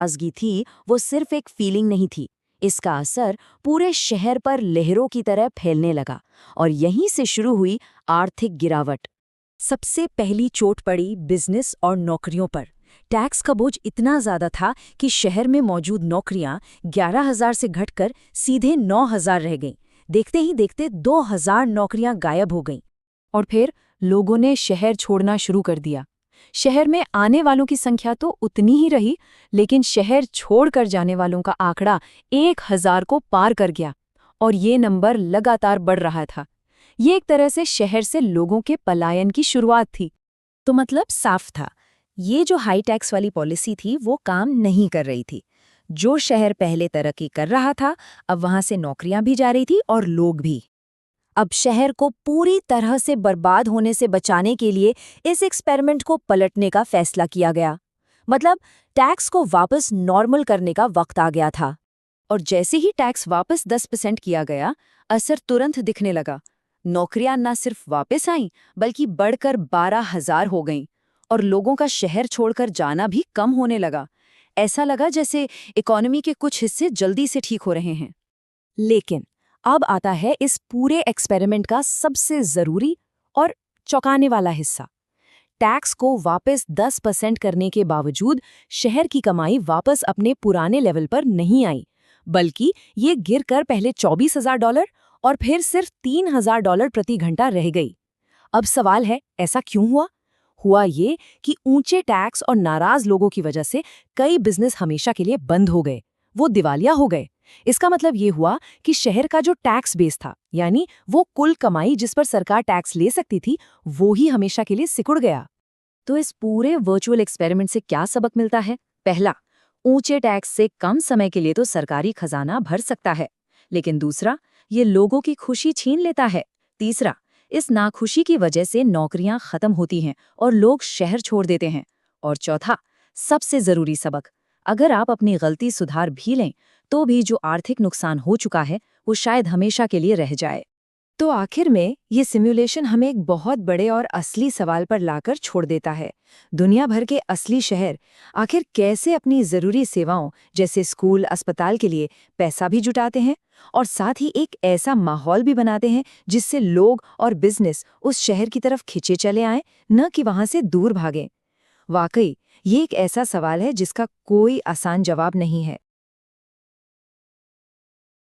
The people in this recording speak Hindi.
नाराजगी थी वो सिर्फ एक फीलिंग नहीं थी। इसका असर पूरे शहर पर लहरों की तरह फैलने लगा और यहीं से शुरू हुई आर्थिक गिरावट। सबसे पहली चोट पड़ी बिजनेस और नौकरियों पर। टैक्स का बोझ इतना ज्यादा था कि शहर में मौजूद नौकरियां 11,000 से घटकर सीधे 9,000 रह गईं। देखते ही देखते 2,000 नौकरियां गायब हो गईं। और फिर लोगों ने शहर छोड़ना शुरू कर दिया। शहर में आने वालों की संख्या तो उतनी ही रही, लेकिन शहर छोड़कर जाने वालों का आंकड़ा 1,000 को पार कर गया और ये नंबर लगातार बढ़ रहा था। ये एक तरह से शहर से लोगों के पलायन की शुरुआत थी। तो मतलब साफ था, ये जो हाई टैक्स वाली पॉलिसी थी वो काम नहीं कर रही थी। जो शहर पहले तरक्की कर रहा था, अब वहां से नौकरियां भी जा रही थी और लोग भी। अब शहर को पूरी तरह से बर्बाद होने से बचाने के लिए इस एक्सपेरिमेंट को पलटने का फैसला किया गया। मतलब टैक्स को वापस नॉर्मल करने का वक्त आ गया था। और जैसे ही टैक्स वापस 10% किया गया, असर तुरंत दिखने लगा। नौकरियां न सिर्फ वापस आईं, बल्कि बढ़कर 12,000 हो गईं और लोगों का शहर छोड़कर जाना भी कम होने लगा। ऐसा लगा जैसे इकोनॉमी के कुछ हिस्से जल्दी से ठीक हो रहे हैं। लेकिन अब आता है इस पूरे एक्सपेरिमेंट का सबसे जरूरी और चौंकाने वाला हिस्सा। टैक्स को वापस 10% करने के बावजूद शहर की कमाई वापस अपने पुराने लेवल पर नहीं आई, बल्कि ये गिरकर पहले $24,000 और फिर सिर्फ $3,000 प्रति घंटा रह गई। अब सवाल है, ऐसा क्यों हुआ? हुआ ये कि ऊंचे टैक्स और नाराज लोगों की वजह से कई बिजनेस हमेशा के लिए बंद हो गए। वो दिवालिया हो गए। इसका मतलब ये हुआ कि शहर का जो टैक्स बेस था, यानी वो कुल कमाई जिस पर सरकार टैक्स ले सकती थी, वो ही हमेशा के लिए सिकुड़ गया। तो इस पूरे वर्चुअल एक्सपेरिमेंट से क्या सबक मिलता है? पहला, ऊंचे टैक्स से कम समय के लिए तो सरकारी खजाना भर सकता है, लेकिन दूसरा, ये लोगों की खुशी छीन लेता है। तीसरा, इस नाखुशी की वजह से नौकरियां खत्म होती हैं और लोग शहर छोड़ देते हैं। और चौथा, सबसे जरूरी सबक, अगर आप अपनी गलती सुधार भी लें, तो भी जो आर्थिक नुकसान हो चुका है वो शायद हमेशा के लिए रह जाए। तो आखिर में ये सिमुलेशन हमें एक बहुत बड़े और असली सवाल पर लाकर छोड़ देता है। दुनिया भर के असली शहर आखिर कैसे अपनी जरूरी सेवाओं जैसे स्कूल, अस्पताल के लिए पैसा भी जुटाते हैं और साथ ही एक ऐसा माहौल भी बनाते हैं जिससे लोग और बिजनेस उस शहर की तरफ खिंचे चले आएं, न कि वहां से दूर भागें। वाकई ये एक ऐसा सवाल है जिसका कोई आसान जवाब नहीं है।